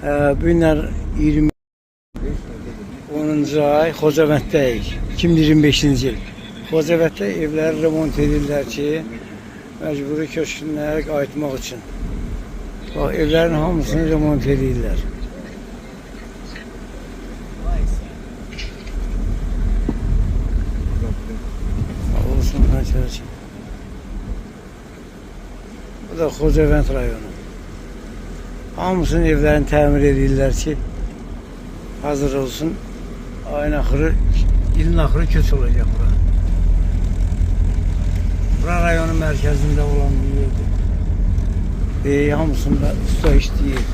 Bu günler 10-cu ay Xocavənddəyik. 2025-ci il. Xocavənddə evləri remont edirlər ki, məcburi köçkünlərə qayıtmaq üçün. Bax, evlərin hamısını remont edirlər. Olsun, nəticə. Bu da Xocavənd rayonu. Hamısının evlərini təmir edirlər ki, hazır olsun. Ayın axırı, ilin axırı köç olacaq bura. Bura rayonun mərkəzində olan bir yerdir. Hamısında usta işləyir.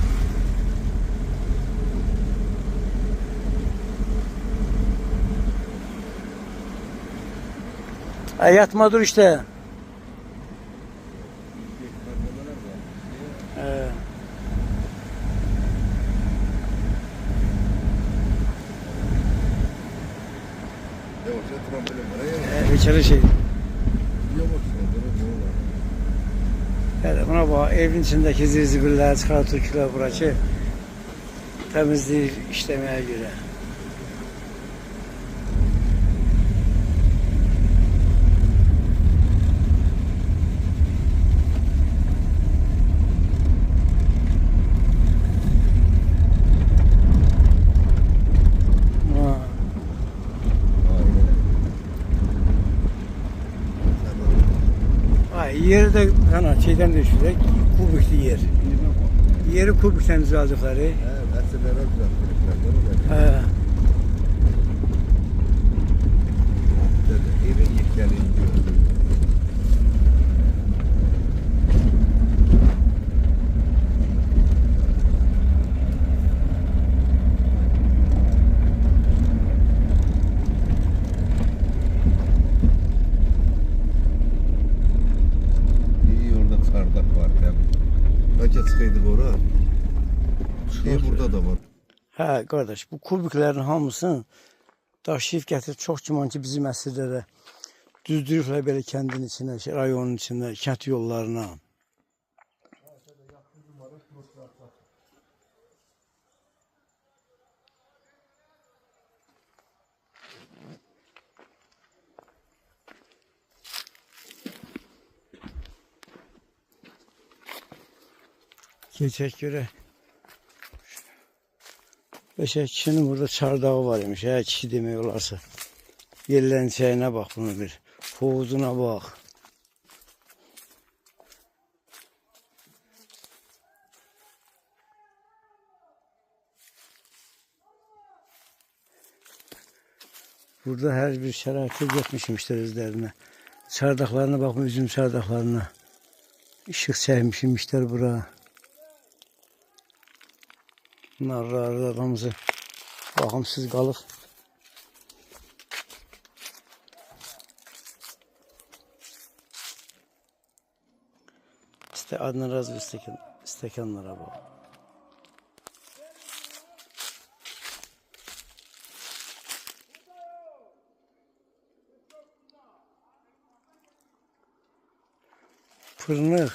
Yatma dur işte. Geçerli şey. Yani buna bak, evin içindeki zirzibilleri çıkartırlar burası. Temizliği işlemeye göre. Yeri de şeyden düşürek, kubikli yer. Yeri kubikten düzelttikleri. Evin yeklerini çıkaydı bora. Burada da var. Hə, qardaş, bu kubiklərin hamısını daşıyıb gətirib çox güman ki, bizim əsrlərə düzdürüblər belə kəndin içinə, rayonun içində, kənd yollarına. Geçək görə. Beşək kişinin burada çardağı var imiş. Hər kişi demək olarsa. Yerlərin çəyinə bax bunu bir. Hovuzuna bax. Burada hər bir şəraitə getmişmişlər özlərinə. Çardaqlarına baxın, üzüm çardaqlarına. İşıq çəkmişmişlər bura. Narlarda adamızı bakımsız qalıq. İşte adına razı stekanlara bak. Fırnıq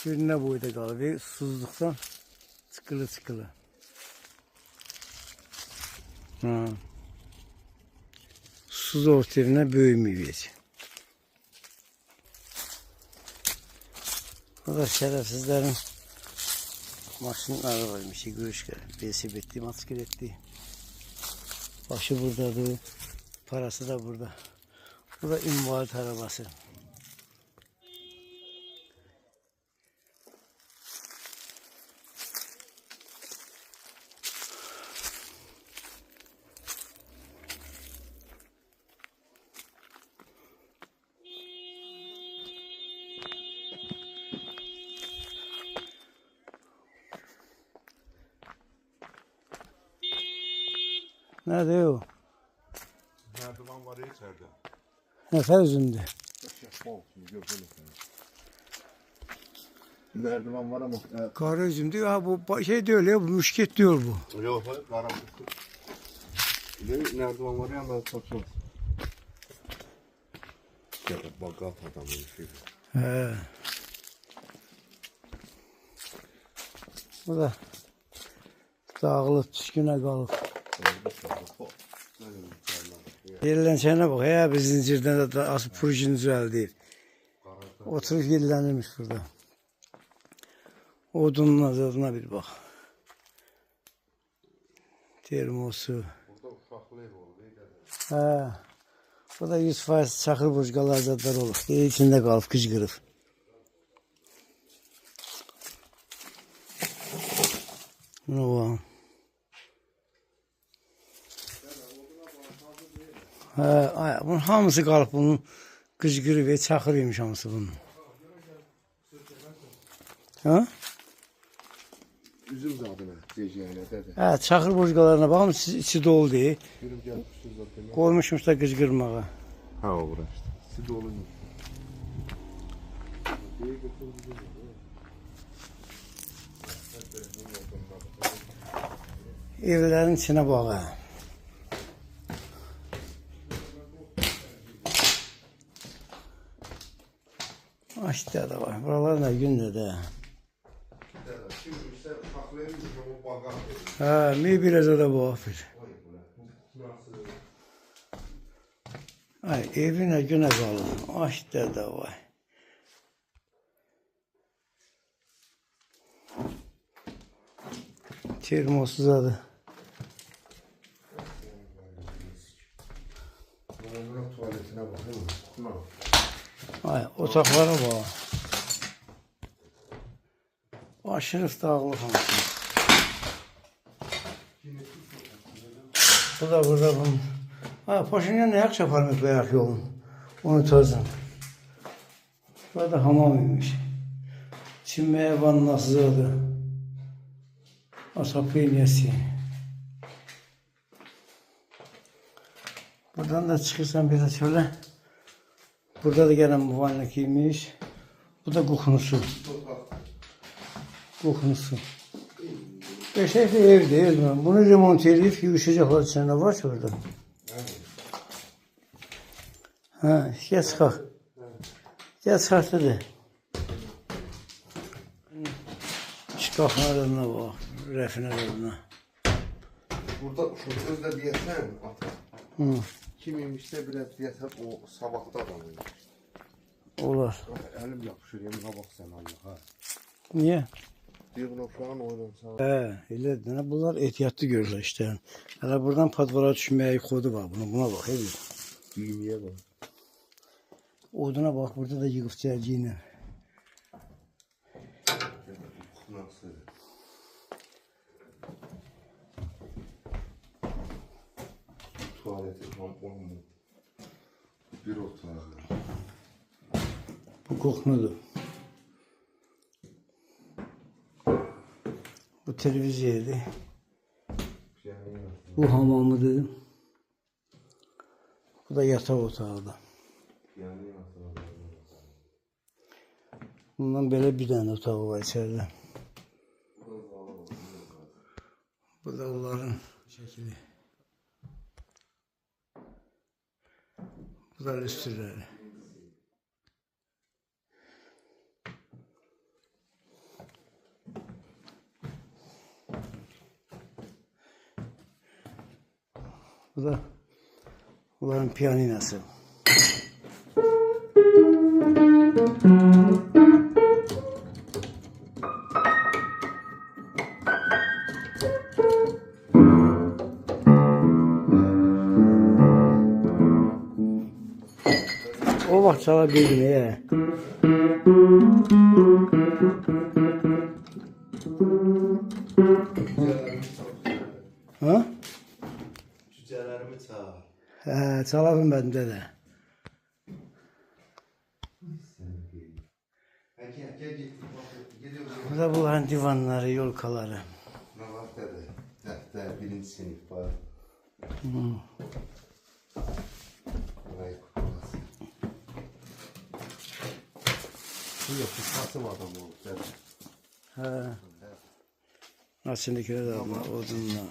gününə boyda qalır. Susuzluqdan sıkılı. Su ortayına büyümüyor. Bu da şerefsizlerin maşınları varmış. Görüşke. Besi bitti, maskir etti. Başı buradadır. Parası da burada. Bu da invalid arabası. Nerede o? Merdiven var ya içeride. Nefer üzümdü. Merdiven var ama. Kara üzüm diyor. Ha bu şey diyor ya, bu müşket diyor bu. Yok hayır, karanlık. Merdiven var ya, ben saçma. Bakkal adamı bir şey. He. Bu da Dağılıb, düşkünə qalıb. Yerlənçənə bax, bir zincirdən də asıb purjini düzəldib. Oturub yerlənirmiş burada. Odunun azadına bir bax. Termosu. Bu da 100% çaxır burjqalar zadlar olur. İçində qalıb, qıcqırıb. Bunu var. Bunun hamısı qalıb, bunun qıcqırı və çaxır imiş hamısı bunun. Üzüm zadına gecəyənə dədə. Çaxır burjqalarına baxın, içi dolu deyil. Qoymuşmuş da qıcqırmağa. O bura işte. İçi doluymuş. Evlərin içinə bax. Aşağıda da var. Buralar nə gündə də. Biraz da bax bir. Evinə günə qalın. Aşağıda da var. Termosuzadır. Tuvaletine bakayım mı? Otaqlara bax. Aşırı dağılıq hamısı. Bu da burada bunun. Paşinyan nə yaxşı aparmıq bayaq yolun. Onu tozun. Burada hamam imiş. Çinməyə vannasızadır. Asapeyniyası. Buradan da çıxırsan belə şöyle. Burada da gələn muvaynək imiş. Bu da qoxunusu. Qoxunusu. Qəşəng bir ev deyil mi? Bunu remont edib yığışacaqlar içində var ki orada. Gəl çıxaq. Gəl çıxaq dedi. Şkaflarına bax, rəfinələrine. Burada şu özdə deyəsən, kim imişsə biraz deyəsən o sabahda adamıymış. Olar. Əlim yapışır, yemin qabaq sən Allah. Niyə? Deyir uşağın oynansa. Elədir. Bunlar ehtiyatlı görürlər işte. Hələ buradan padvara düşməyə kodu var. Buna bax. Düyməyə bax. Oduna bax, burada da yığıb cərgi ilə. Nasıl? Tuvaleti tamponu. Bir otağı. Bu qoxnudur. Bu televiziyadır. Bu hamamıdır. Bu da yataq otağıdır. Bundan belə bir dənə otağı var içəridə. Bu da onların şəkili. Bu da lüstrləri. Bu da onların piyaninası. O vaxt çala bildim. Ha? Cücələrimi çağır. Çalarım məndə də. Burada bunların divanları, yolkaları. Ne var dede? Dəftər, birinci sinif var. Burayı kutlasın. Bu yok, bir kasım adam oldu dede. Açındakiler de odunla.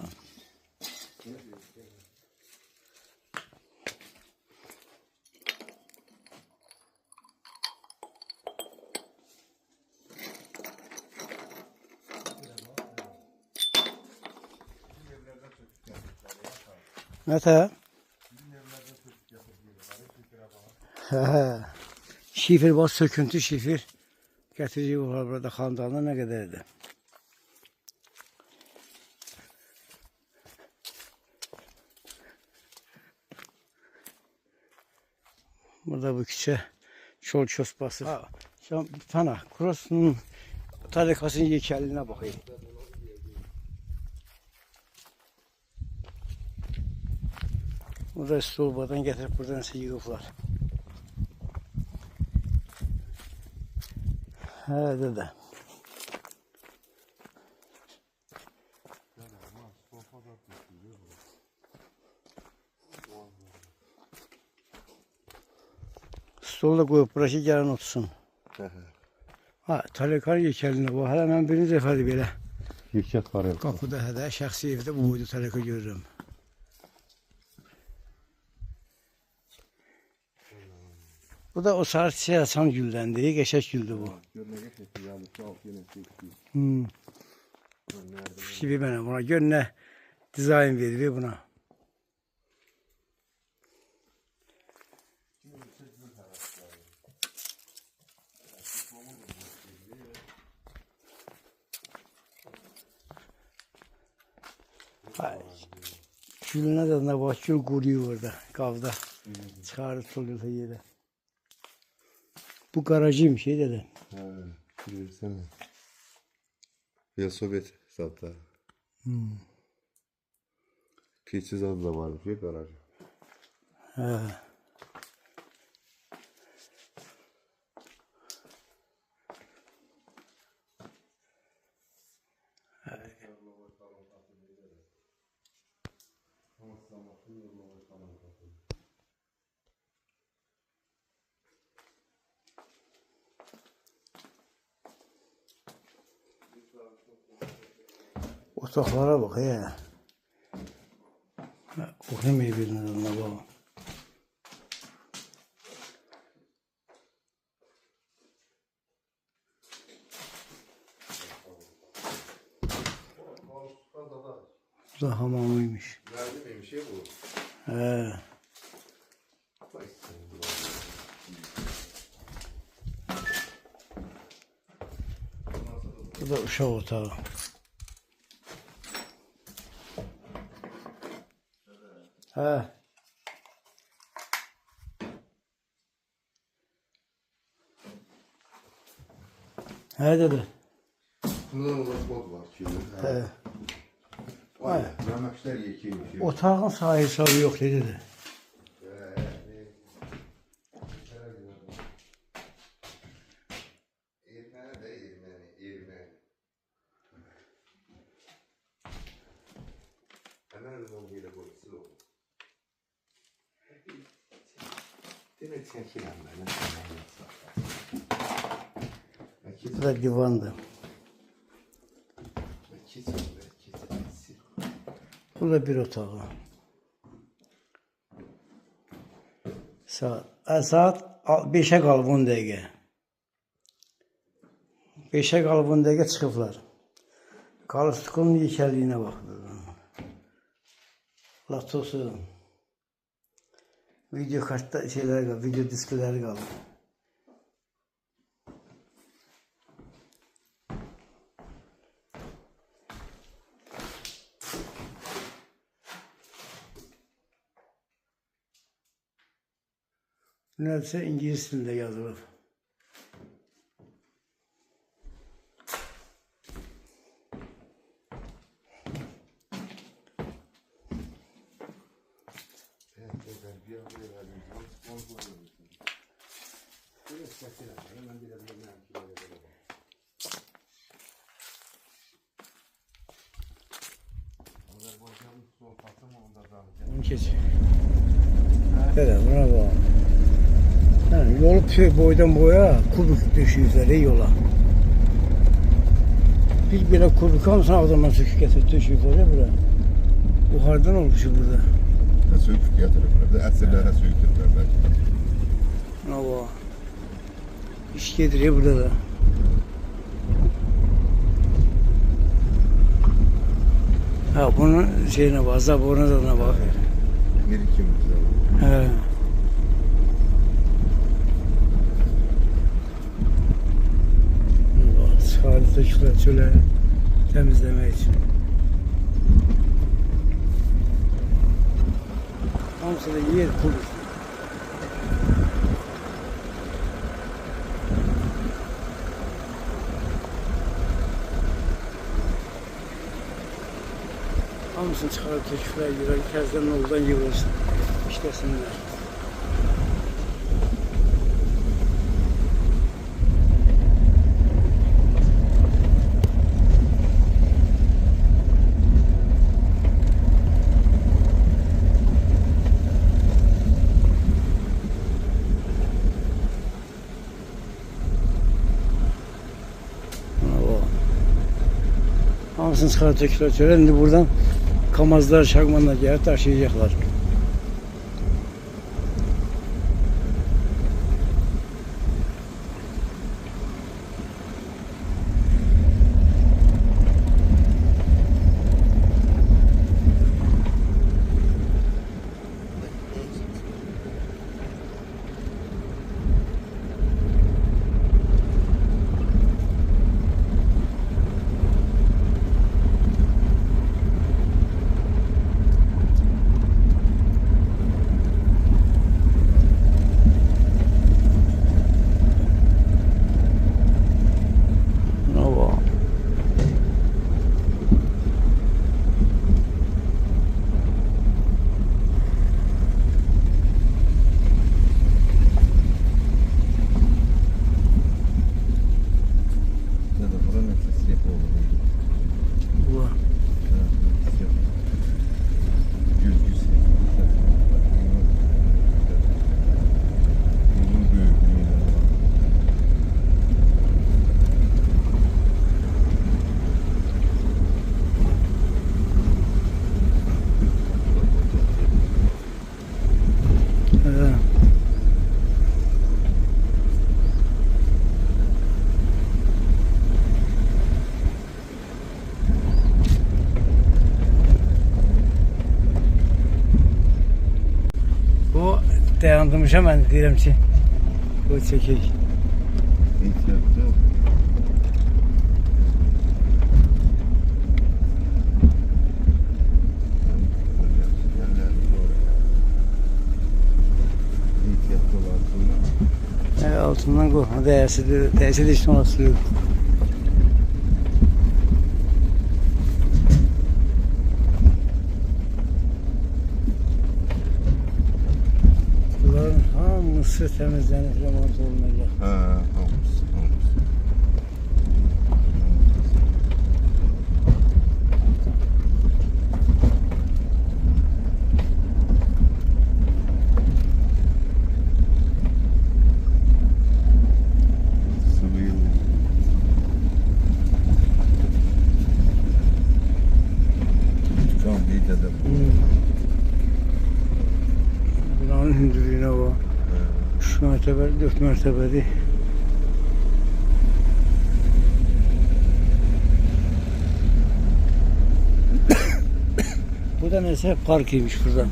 Nətə? Hə. Şifir var, söküntü şifir. Gətirici var burada xandanda nə qədərdir? Burada bu küçə çol çös basır. Ha, Fana, Krosunun tarikasının yekəlinə baxayım. Burada stolbadan getirip buradan nəsə yığıblar. Hə, də. Stolu da qoyub bura ki, gələn otursun. Ha, talekanın yekəlinə bu. Hələ mən birinci dəfədir belə. Yekət var. Qapıda hədə, şəxsi evdə bu boyda taleka görürüm. Bu da o sarı çiçək açan güldəndir, qəşək güldür bu. Şibi mənə buna, gör nə dizayn verir buna. Gülünə də nə var, gül quruyur orada, qavda. Çıxarır, tuluyor yerə. Bu garajıymış, dedi. Ha, bilirsene. Velosiped zaten. Keçiz adı da varmış ya garajı. He. Otaqlara bax, oxumayı bilinir onunla bax. Bu da hamamıymış. Nerede miymiş ya bu? He. Bu da uşaq otağı. He. He dedi. Burada kod var şimdi. He. Vay, Mehmetler yekiymiş. Otağın sahibi yok dedi. Bu da divandı. Bu da bir otağı. Saat 5'e qalıb 10 dəqiqə. 5'e qalıb 10 dəqiqə çıxıblar. Qalıstikonun yekəlliyinə baxdı. Latosu. Video kartda şeyler qalıb, video diskləri qalıb. Nədirsə İngilis dilində yazılıb. Bunu keçir. Belə, buna bax. Yani yolu boydan boya kubik döşüyüzler yola. Bir böyle kubik almışsın ağzından sökük getirip döşüyüzler buraya. Buhardan olmuş burada. Sökük getirir burada. Əsirlərə sökürlər belki. Ama iş gediriyor burada da. Ha bunun şeyine bak, zaboruna da bak. Bir ikimiz de var. He. Çıxardıqlar çölə təmizləmək üçün. Hamısı da yer pul. Hamısını çıxarıb töküflər görə təzdən noldan yığılsın, işləsinlər. Hamısını çıxarıb töküflər çölə. İndi buradan kamazlar, şagmanlar gəlib daşıyacaqlar. Dayandırmışam ben deyirəm ki, bu çəkək. İhtiyatlı. Altından qorxma, dəyəsi də işte ona suyu. Bunların hamısı təmizlənib, remont olunacaq. Hə, hamısı. Buranın hündürlüğüne bak. 3 mertebeli, 4 mertebeli. Bu da neyse parkıymış buradan. Ha,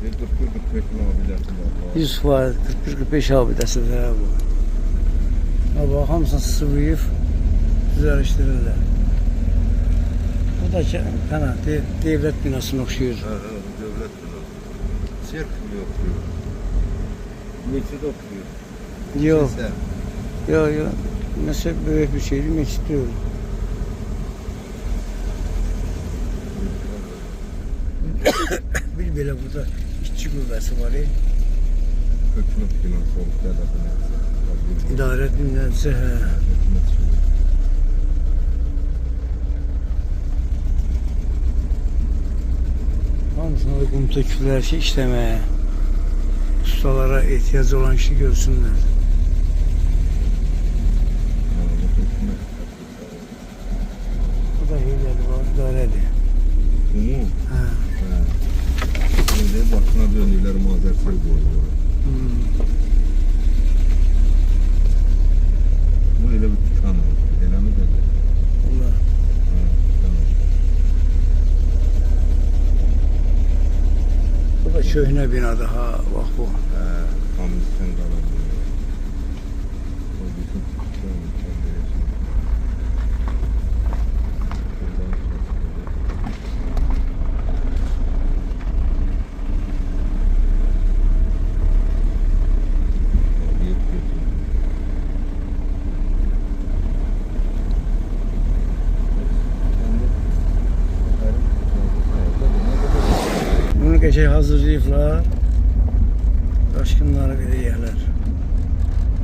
bir 40-45 abidəsi var. 100 var, 41-45 abidəsidir ha bu. Ha bak hamısını sıvıyıb düzəlişdirirlər. Bu da devlet binasına oxşuyur. Ha, devlet binası. Serpil oxşuyur. Meçid oxşuyur. Yok. Yok. Mesela böyle bir şeydi, meçid diyor. Bir belə burada işçi qüvvəsi var. Hökumət binası olub, dədə binası. İdarə binası, hə. Hamısına da qum tökürlər ki, işləməyə. Ustalara ehtiyac olan işi görsünlər. Bu da heyləli var, idarədir. Umu? Hə. Şimdi başına dönüyorlar, mazersiz koyuyorlar. Bu öyle bir dükkan var. Öyle mi dedi? Allah. Bu da köhnə binadır ha, bax bu. Tam üstün qalır. O bütün Bunu qəşəng hazırlayıblar. Daşqınları belə yerlər.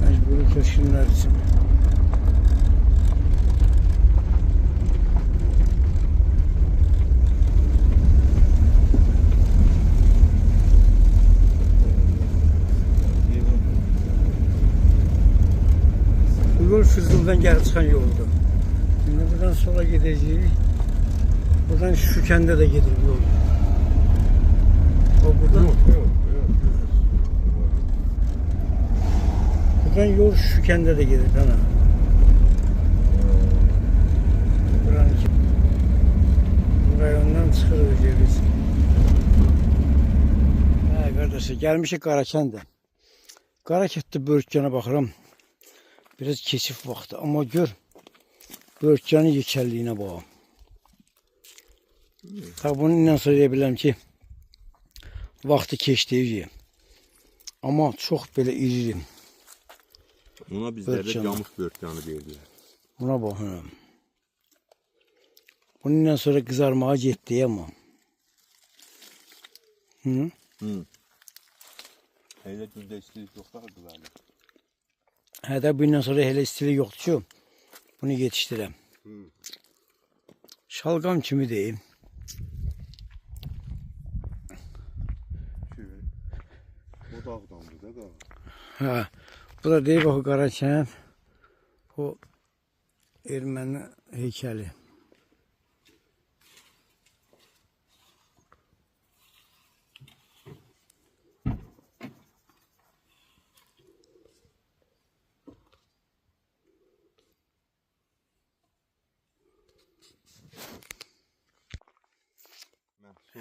Məcburi köçkünlər üçün. Bu yol Füzuldan gəlib çıxan yoldur. Şimdi buradan sola gedəcəyik. Buradan Şükəndə də gedir yol. O buradan, buradan yol Şükəndə də gedir ana. Buranın ki, bu rayondan çıxırıq biz. Hə, qardaşlar, gəlmişik Qarakəndə. Qarakətdə Börükgana baxıram. Biraz keçif vaxtı, amma gör, Börükganın yekəlliyinə baxım. Tabi bunun ilə sonra deyə biləm ki, vaxtı keçdiyi. Amma çox belə iririm. Ona bizlərdə camış börtkanı deyirlər. Buna baxın. Bunun ilə sonra qızarmağa getdi amma. Hı? Elə gündə istilik yoxdur qızarır. Hədə bundan sonra elə istilik yoxdur ki, bunu yetişdirəm. Şalqam kimi deyim. O dağdandır da dağ. Hə, bu da deyib o Qarakənd, o erməni heykəli.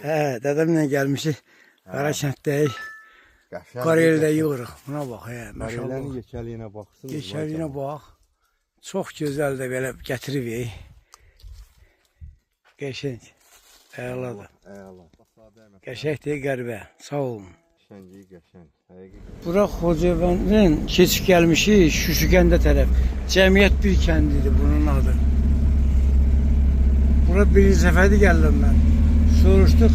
Hə, dədəmlə gəlmişik, Qarakənddəyik. Qareldə yığırıq, buna bax, Qarellərin yekəliyinə baxsın. Yekəliyinə bax, çox gözəl də belə gətirib. Qəşəng, əladır. Qəşəng deyil, qəribə, sağ olun. Qəşəngiyi qəşəng. Bura Xocavənddən keçib gəlmişik, Şüşüqəndə tərəf. Cəmiyyət bir kəndidir bunun adı. Bura birinci səfərdə gəldim mən. Soruşduq,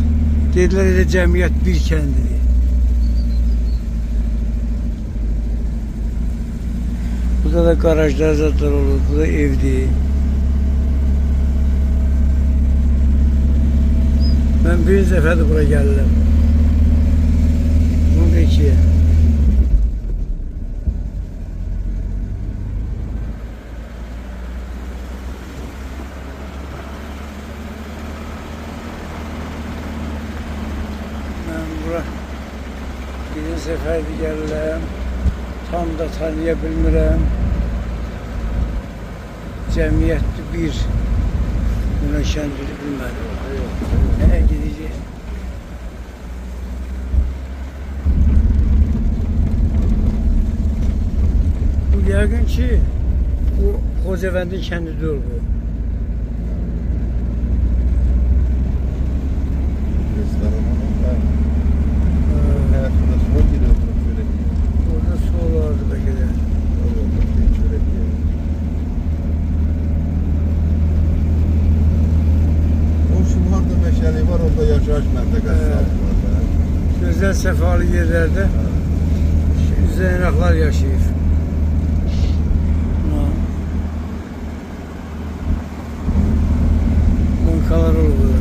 dedilər elə cəmiyyət bir kəndidir. Burada da garajlar zaten olur, burada evdir. Ben birinci səfərdə bura gəldim. Bunu da ikiye. Ben bura birinci səfərdə gəldim. Tam da tanıya bilmirəm. Cəmiyyətli bir buna kəndiri bilmədim. Nəyə gedəcək? Bu yəqin ki, bu Xocavəndin kəndidir bu. Orada su olardı belki de. Şumharda meşəli var, orada yaşayış məntəqəsi var. Gözəl səfalı yerlərdə üzəynaqlar yaşayır. Monkalar olur burada.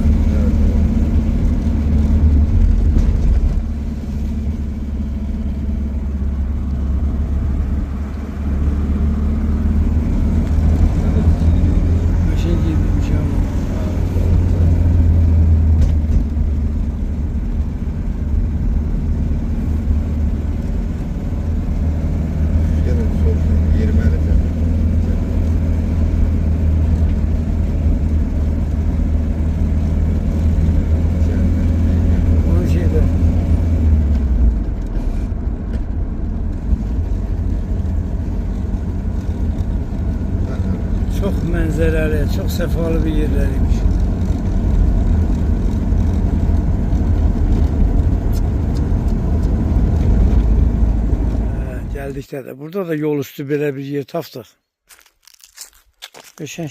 Mənzərəli, çox səfalı bir yerləriymiş. Gəldikdə də. Burada da yol üstü belə bir yer tapdıq. Beşən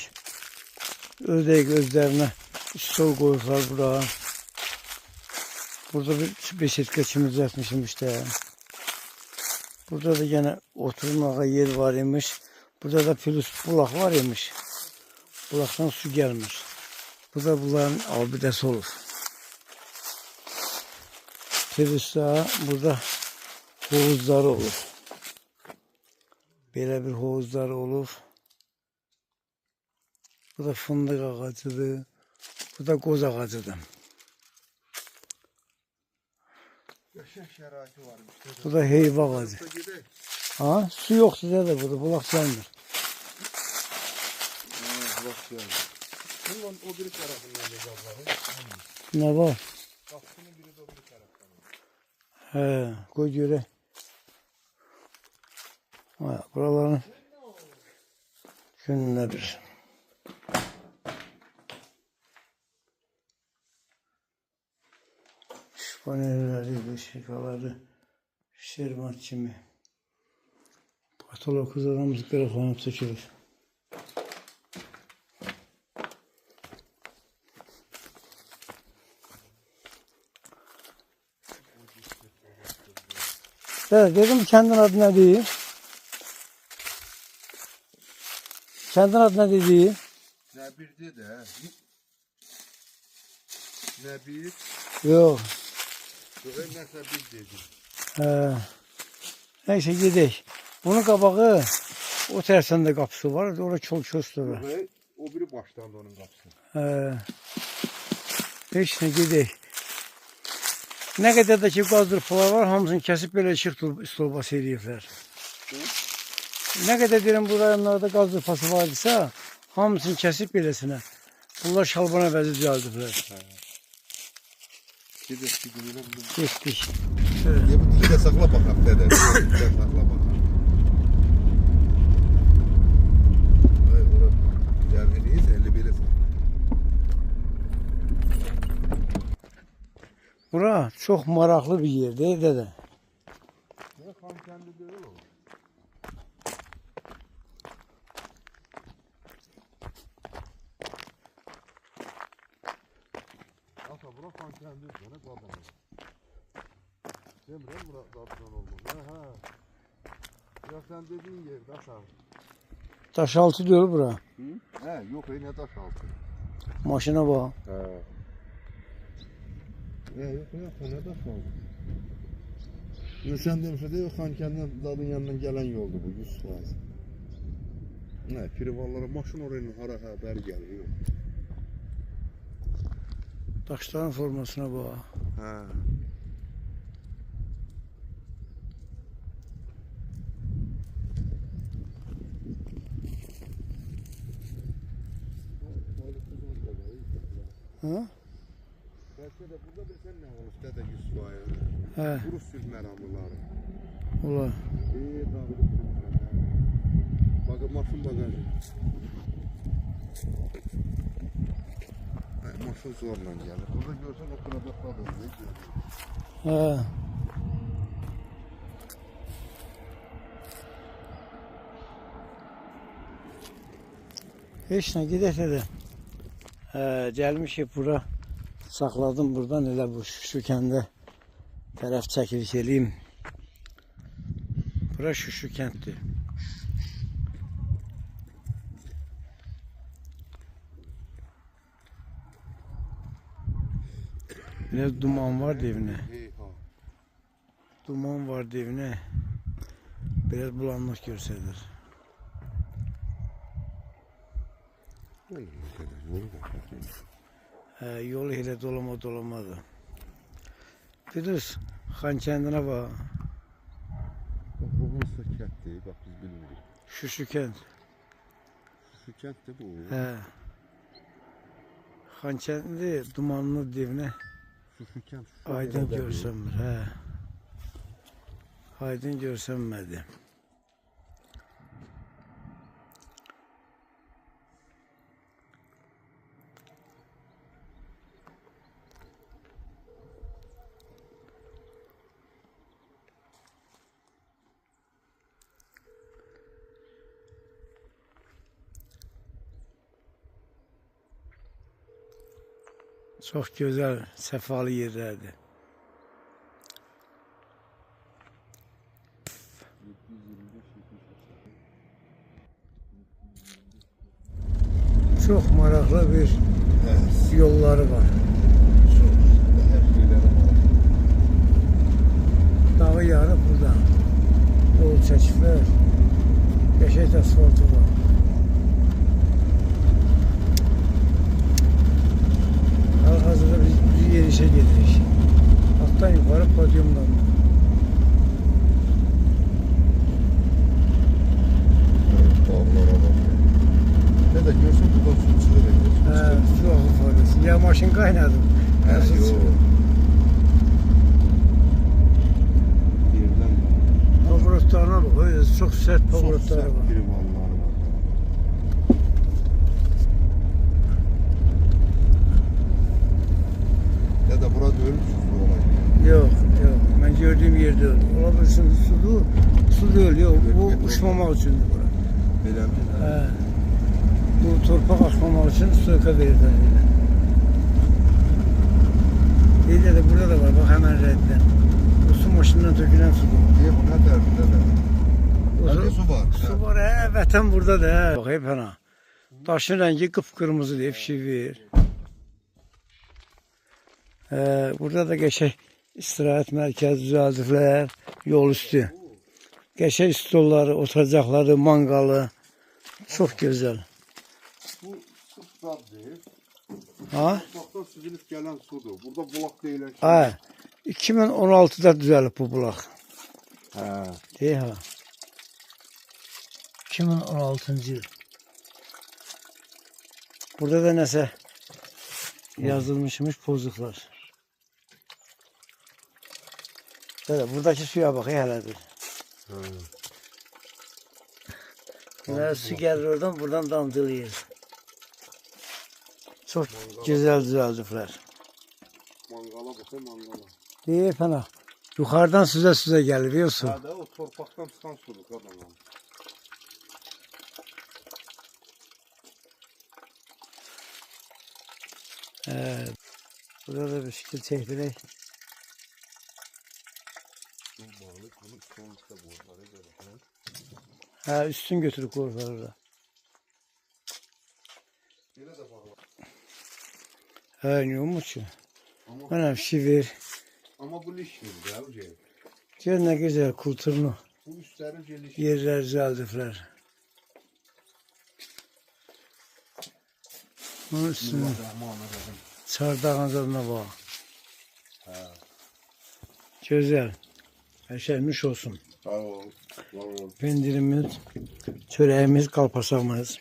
ördək özlərinə stol qoyurlar bura. Burada bir beşetka kimi düzəltmişmiş də. Burada da yenə oturmağa yer var imiş. Burada da plus bulaq var imiş. Bulaqdan su gəlmiş. Bu da bunların abidəsi olur. Plus burada hovuzları olur. Belə bir hovuzları olur. Bu da fındıq ağacıdır. Bu da qoz ağacıdır. Bu da heyva ağacı. Ha, su yok size de burada. Bulaq gəlmir. Bulaq gəlmir. Bunun o biri tərəfindən də qabları. Ne var? Qapısının biri də o biri tərəfdən. He, koy görək. Ha, buraların gününe bir. Şifaneleri, beşikaları, şermat kimi. Patolog kızlarımız kırıklanıp çekilir. Evet, dedim kendin adı ne değil? Kendin adı ne değil? Nəbirdir də. Nəbir. Yok. Nəsə bir dedi. Neyse gidelim. Bunun kabağı o tersinde kapısı var. Orada çok çözdü. O biri başlandı onun kapısı. Heç ne gidelim. Ne kadar da ki qazdırıqlar var, hamısını kesip böyle çık stolbası eləyiblər. Ne kadar derim bu rayonlarda qazdırıqası vardısa, hamısını kesip beləsinə. Bunlar şalbana vəzi düzəldiblər. Getdik. Getdik. Bir də saxla baxaq dədə. Saxla baxaq. Ay ora. Yəni neysə 51 saxla. Bura çok maraqlı bir yer değil dede. Ya kan kendi deyil o. Ata bura kan kendi üzerine qadın. Demirəm bura qadın olmaz. Ha. Ya sen dediğin yerde aşağı. Taşaltı diyor bura. He yok ne taş altı. Maşına bak. He. Yok ne taş altı. Ya sen demişsin de yok kan kendi dadın yanından gelen yoldu bu 100%. Ne privallara maşın oraya hara haber geliyor. Taşların formasına bak. He. Ha? Belki de burada bir sen ne olur dede Yusuf'a. He. Kuru sürü meramlıları. Ulan. İyi dağılır. Bakın maşın bagajı. Maşın zorla gelir. Burada görsen oturacak kadın. He. Heç nə gedək dedi. Gəlmişik bura. Saxladım buradan elə bu Şüşükəndə tərəf çəkilik eləyim. Bura Şüşükənddir. Biraz duman var devine. Duman var devine. Biraz bulanmış görsədir. Yolu elə dolamadı. Firuz, Xankəndinə bax. Bu nasıl kentdir? Bak biz bilmiyoruz. Şüşükənd. Şu kentte bu. Xankəndi dumanlı devinə Şu kent. aydın görsənmir. Aydın görsənmədi. Çox gözəl, səfalı yerlərdir. Çox maraqlı bir yolları var. Dağı yarıb burada. Yol çəkiblər. Qəşəng asfaltı var. Hal-hazırda biz yerişə gedirik. Altdan yuxarı podyumdan. Dağlara bak. Ne de görsen burada su çıxır. Su axı faydası. Ya maşın qaynadı. Yerdən Pogorotlarına bak. Öyle çok sert pogorotları var. privalları var. Ya da burada ölmüşüz bu olay. Yok yok. Ben gördüğüm yerde öyle. Olabilirsin su değil. Yok bu uçmamak içindir bura. Belə mi? He. Bu torpaq açmamak için stoyka verirler. Bir de burada da var. Bak hemen redden. Bu su maşından tökülen su. Niye bu ne derdinde de? Hadi su var. Su var he. Vətən burada da he. Bak hep ana. Daşın rengi kıpkırmızı diye fişivir. Burada da geçey istirahat merkezi düzelttikler. Yol üstü. Geçey stolları, oturacakları, mangalı. Çok güzel. Bu su zad değil. Ha? Bulaktan süzülüp gelen sudur. Burada bulak değil. Ha. 2016'da düzelip bu bulak. He. Değil ha. 2016. yıl. Burada da neyse yazılmışmış pozuklar. Böyle buradaki suya bak hele bir. Böyle su gelir oradan buradan damcılıyor. Çok güzel düzeldikler. Mangala bakayım mangala. İyi fena. Yukarıdan süze gelir biliyorsun. Ha da o torpaktan çıkan sudur kadınlar. Burada da bir şekil çektirek. Ha üstün götürüp korkarlar. Ha ne olmuş ki? Bana bir şey ver. Ama bu liş gibi ya hocam. Gör ne güzel kulturlu Bu üstlerin liş. yerler düzeldikler. Bunun üstüne çardağın adına bak. Güzel. Eşelmiş olsun. Sağ ol. Sağ ol. Pendirimiz, çöreğimiz, kalpasağımız.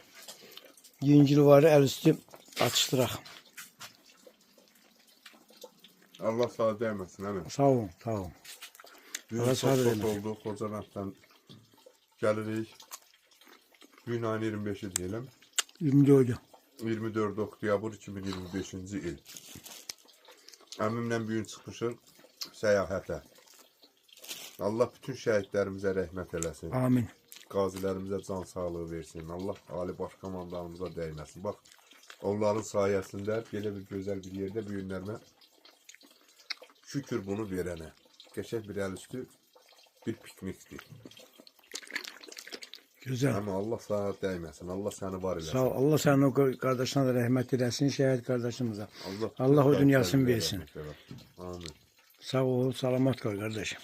Yüngül var el üstü atıştırak. Allah sağ değmesin hemen. Sağ olun, sağ olun. Dün Allah sağ çok değmesin. oldu. Kocaman'dan gelirik. Gün ayın 25'i diyelim. 24'ü. 24 oktyabr 2025 il. Əmimlə bugün çıxmışıq səyahətə. Allah bütün şəhidlərimizə rəhmət eləsin. Amin. Qazilərimizə can sağlığı versin. Allah Ali Baş Komandanımıza dəyməsin. Bax, onların sayəsində belə bir gözəl bir yerdə bu günlərimə şükür bunu verənə. Qəşəng bir əl üstü bir piknikdir. Güzel. Ama Allah sana dəyməsin. Allah səni var eləsin. Sağ ol. Allah senin o kardeşine de rahmet eylesin, şehit kardeşimize. Allah o dünyasını versin. Amin. Sağ ol, salamat kal kardeşim.